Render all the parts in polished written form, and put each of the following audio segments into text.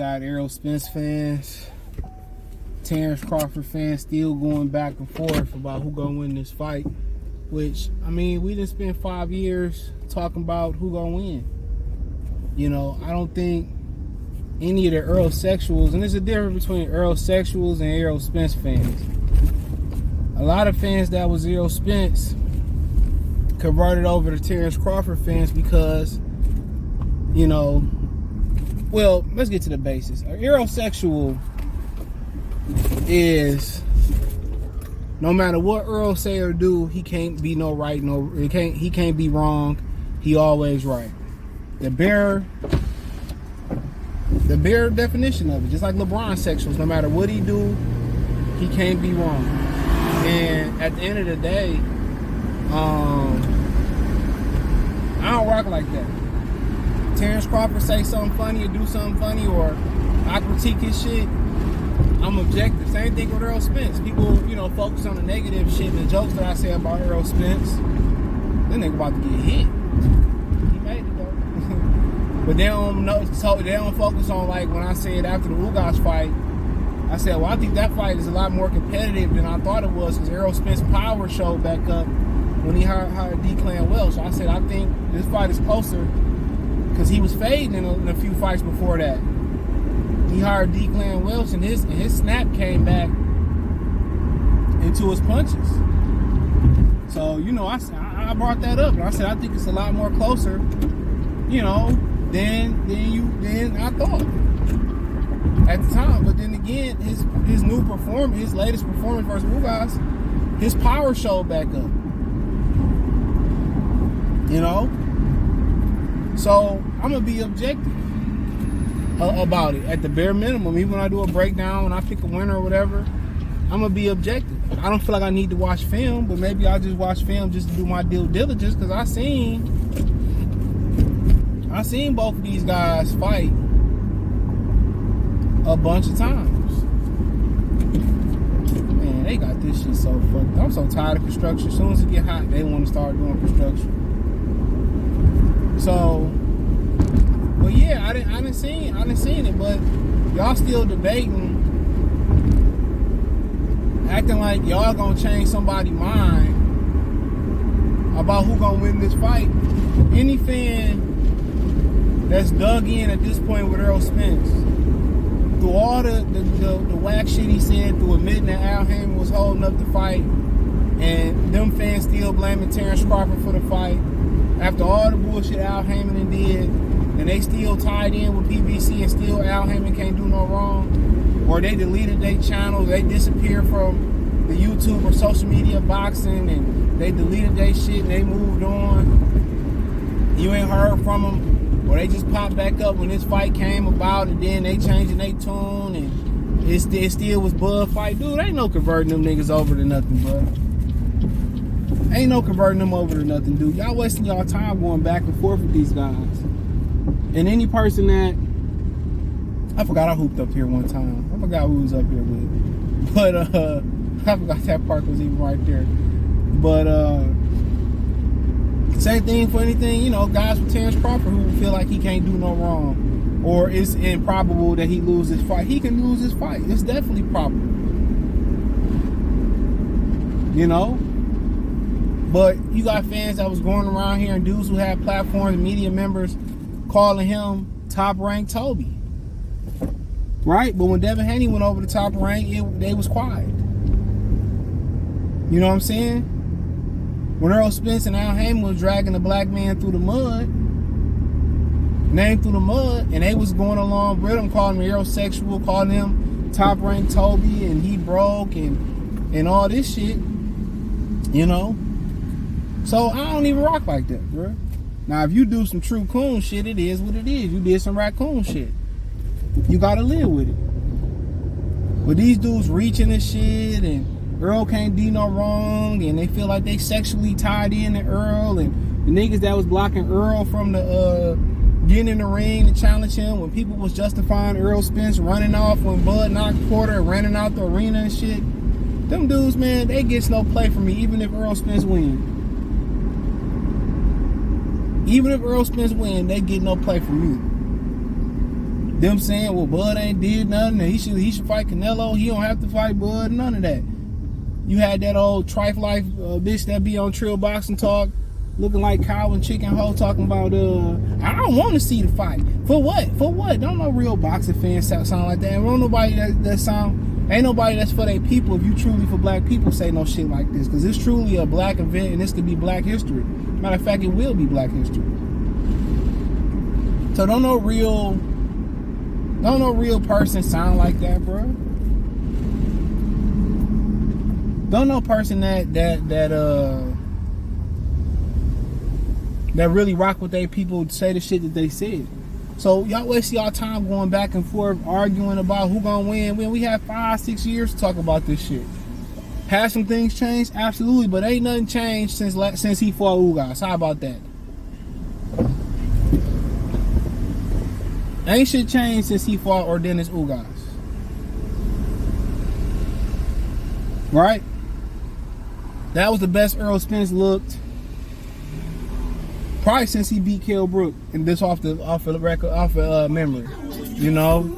got Errol Spence fans, Terence Crawford fans still going back and forth about who gonna win this fight. Which, I mean, we just spent 5 years talking about who gonna win. You know, I don't think any of the Errol sexuals, and there's a difference between Errol sexuals and Errol Spence fans. A lot of fans that was Errol Spence converted over to Terence Crawford fans because, you know, well, let's get to the basics. An Errol sexual is, no matter what Errol say or do, he can't be no right, he can't be wrong. He always right. The bare definition of it, just like LeBron sexuals, no matter what he do, he can't be wrong. And at the end of the day, I don't rock like that. Terence Crawford say something funny or do something funny, or I critique his shit, I'm objective. Same thing with Errol Spence. People, you know, focus on the negative shit and the jokes that I say about Errol Spence. Then they about to get hit. He made it though. But they don't know, so they don't focus on, like, when I said after the Ugas fight, I said, well, I think that fight is a lot more competitive than I thought it was, because Errol Spence's power showed back up when he hired Declan Welch. So I said, I think this fight is closer, because he was fading in a few fights before that. He hired Declan Welch, and his snap came back into his punches. So, you know, I brought that up, and I said I think it's a lot more closer, you know, than I thought at the time. But then again, his new performance, his latest performance versus Ugas, his power showed back up. You know? So I'm gonna be objective about it at the bare minimum. Even when I do a breakdown, when I pick a winner or whatever, I'm gonna be objective. I don't feel like I need to watch film, but maybe I'll just watch film just to do my due diligence, because I seen both of these guys fight a bunch of times. Man, they got this shit so fucked. I'm so tired of construction. As soon as it get hot, they want to start doing construction. So, well, yeah, I didn't seen it, but y'all still debating, acting like y'all gonna change somebody's mind about who gonna win this fight. Any fan that's dug in at this point with Errol Spence, through all the whack shit he said, through admitting that Al Haymon was holding up the fight, and them fans still blaming Terence Crawford for the fight, after all the bullshit Al Haymon did, and they still tied in with PBC, and still Al Haymon can't do no wrong, or they deleted their channel, they disappeared from the YouTube or social media boxing, and they deleted their shit and they moved on. You ain't heard from them, or they just popped back up when this fight came about, and then they changing their tune, and it still was Bud fight. Dude, ain't no converting them niggas over to nothing, bro. Ain't no converting them over to nothing, dude. Y'all wasting y'all time going back and forth with these guys. And any person that, I forgot I hooped up here one time. I forgot who was up here with. But I forgot that park was even right there. But same thing for anything, you know, guys with Terence Crawford who feel like he can't do no wrong, or it's improbable that he loses his fight. He can lose his fight. It's definitely probable. You know? But you got fans that was going around here, and dudes who had platforms and media members calling him top-ranked Toby. Right? But when Devin Haney went over the top rank, they was quiet. You know what I'm saying? When Errol Spence and Al Haymon was dragging the black man through the mud, and they was going along with him, calling him Aerosexual, calling him top-ranked Toby, and he broke, and all this shit, you know? So I don't even rock like that, bro. Now, if you do some true coon shit, it is what it is. You did some raccoon shit. You gotta live with it. But these dudes reaching and shit, and Errol can't do no wrong, and they feel like they sexually tied in to Errol, and the niggas that was blocking Errol from the getting in the ring to challenge him, when people was justifying Errol Spence running off when Bud knocked Porter and running out the arena and shit. Them dudes, man, they gets no play from me, even if Errol Spence win. Even if Errol Spence win, they get no play from me. Them saying, well, Bud ain't did nothing, and he should fight Canelo. He don't have to fight Bud. None of that. You had that old Trife Life bitch that be on Trill Boxing Talk, looking like cow and chicken hoe, talking about I don't want to see the fight. For what? For what? Don't no real boxing fans sound like that. Ain't nobody that sound. Ain't nobody that's for their people. If you truly for black people, say no shit like this, because it's truly a black event, and this could be black history. Matter of fact, it will be black history. So don't no real person sound like that, bro. Don't no person that really rock with their people say the shit that they said. So y'all waste y'all time going back and forth arguing about who gonna win when we have 5-6 years to talk about this shit. Have some things changed? Absolutely, but ain't nothing changed since he fought Ugas. How about that? Ain't shit changed since he fought Ordenis Ugas. Right? That was the best Errol Spence looked probably since he beat Kell Brook, and this off the record, off of memory. You know?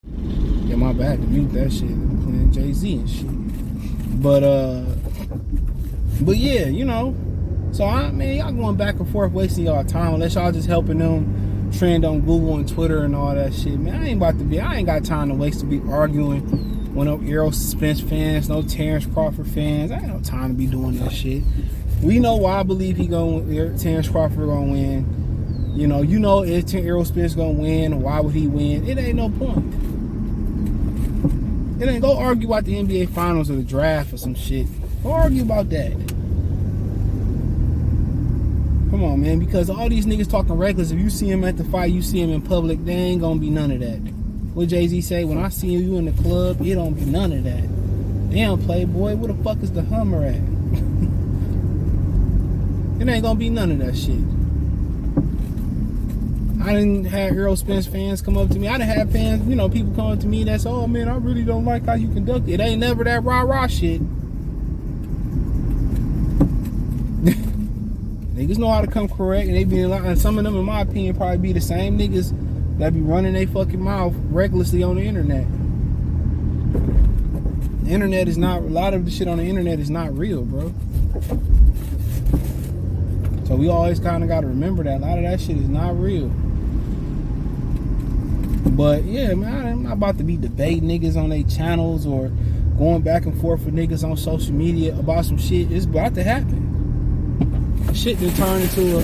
Yeah, my bad to mute that shit. I'm playing Jay-Z and shit. But yeah, you know. So y'all going back and forth wasting y'all time unless y'all just helping them trend on Google and Twitter and all that shit. Man, I ain't got time to waste to be arguing with no Errol Spence fans, no Terence Crawford fans. I ain't no time to be doing that shit. We know why I believe Terence Crawford gonna win. You know if Errol Spence gonna win, why would he win? It ain't no point. It ain't go argue about the NBA Finals or the draft or some shit. Go argue about that. Come on, man, because all these niggas talking reckless. If you see him at the fight, you see him in public, there ain't gonna be none of that. What Jay-Z say, when I see you in the club, it don't be none of that. Damn, Playboy, where the fuck is the Hummer at? It ain't gonna be none of that shit. I didn't have Errol Spence fans come up to me. I done had fans, people come up to me that's, oh man, I really don't like how you conduct it. It ain't never that rah-rah shit. Niggas know how to come correct, and they be and some of them, in my opinion, probably be the same niggas that be running their fucking mouth recklessly on the internet. The internet is not, a lot of the shit on the internet is not real, bro. So we always kind of got to remember that. A lot of that shit is not real. But yeah, man, I'm not about to be debating niggas on their channels or going back and forth with niggas on social media about some shit. It's about to happen. The shit done turned into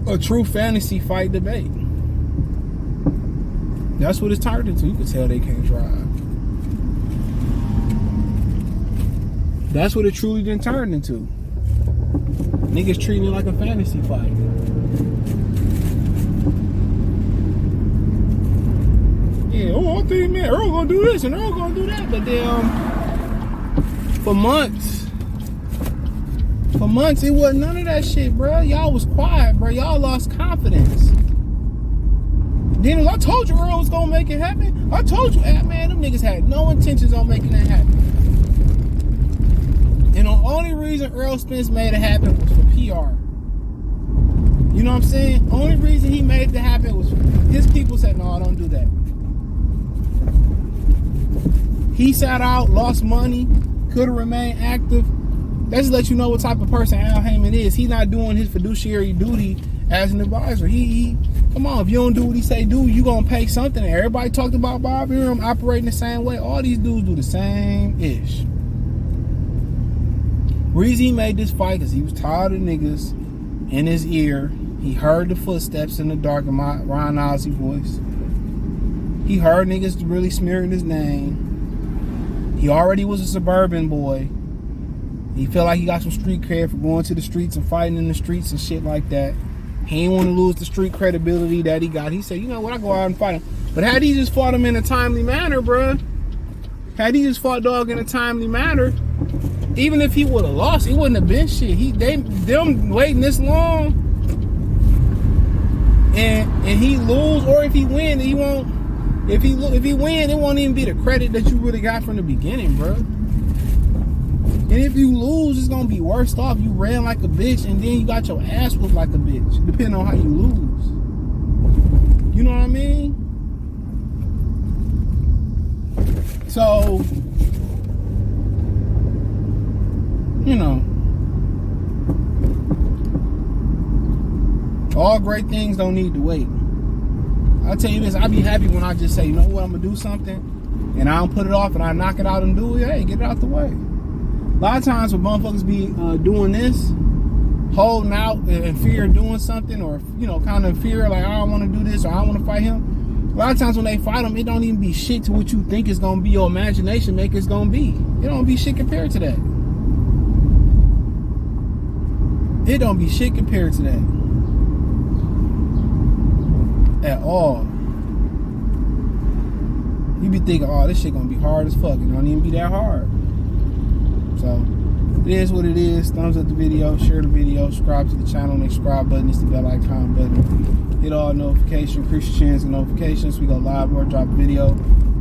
a true fantasy fight debate. That's what it's turned into. You can tell they can't drive. That's what it truly done turned into. Niggas treating it like a fantasy fight. Yeah, I think, man, Errol gonna do this and Errol gonna do that, but then for months, it wasn't none of that shit, bro. Y'all was quiet, bro. Y'all lost confidence. Then I told you Errol was gonna make it happen. I told you, man, them niggas had no intentions on making that happen. And the only reason Errol Spence made it happen was for PR. You know what I'm saying? Only reason he made it happen was his people said, no, don't do that. He sat out, lost money, could have remained active. That just let you know what type of person Al Heyman is. He's not doing his fiduciary duty as an advisor. He come on, if you don't do what he say do, you gonna pay something. Everybody talked about Bob Arum operating the same way. All these dudes do the same ish. Reason he made this fight because he was tired of niggas in his ear. He heard the footsteps in the dark in my Ron Ozzie voice. He heard niggas really smearing his name. He already was a suburban boy. He felt like he got some street cred for going to the streets and fighting in the streets and shit like that. He didn't want to lose the street credibility that he got. He said, you know what, I go out and fight him. But had he just fought him in a timely manner, bruh, had he just fought dog in a timely manner, even if he would have lost, it wouldn't have been shit. Them waiting this long, and he lose, or if he win, he won't. If he win, it won't even be the credit that you really got from the beginning, bro. And if you lose, it's gonna be worse off. You ran like a bitch, and then you got your ass whooped like a bitch, depending on how you lose. You know what I mean? So, you know, all great things don't need to wait. I'll tell you this, I be happy when I just say, you know what, I'm gonna do something, and I don't put it off, and I knock it out and do it. Hey, get it out the way. A lot of times when motherfuckers be doing this, holding out in fear of doing something, or, you know, kind of fear, like, I don't want to do this, or I don't want to fight him. A lot of times when they fight him, it don't even be shit to what you think it's going to be, your imagination make it's going to be. It don't be shit compared to that. It don't be shit compared to that. At all. You be thinking, oh, this shit going to be hard as fuck. It don't even be that hard. So, it is what it is. Thumbs up the video, share the video, subscribe to the channel. The subscribe button is the bell icon button. Hit all notifications, increase your chance of notifications. We go live or drop a video.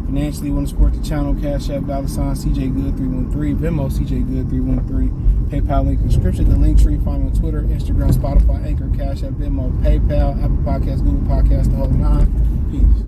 Financially, you want to support the channel, Cash App, $CJ Good 313, Venmo, CJ Good 313, PayPal link in the description, the link tree, find me on Twitter, Instagram, Spotify, Anchor, Cash App, Venmo, PayPal, Apple Podcasts, Google Podcasts, the whole nine. Peace.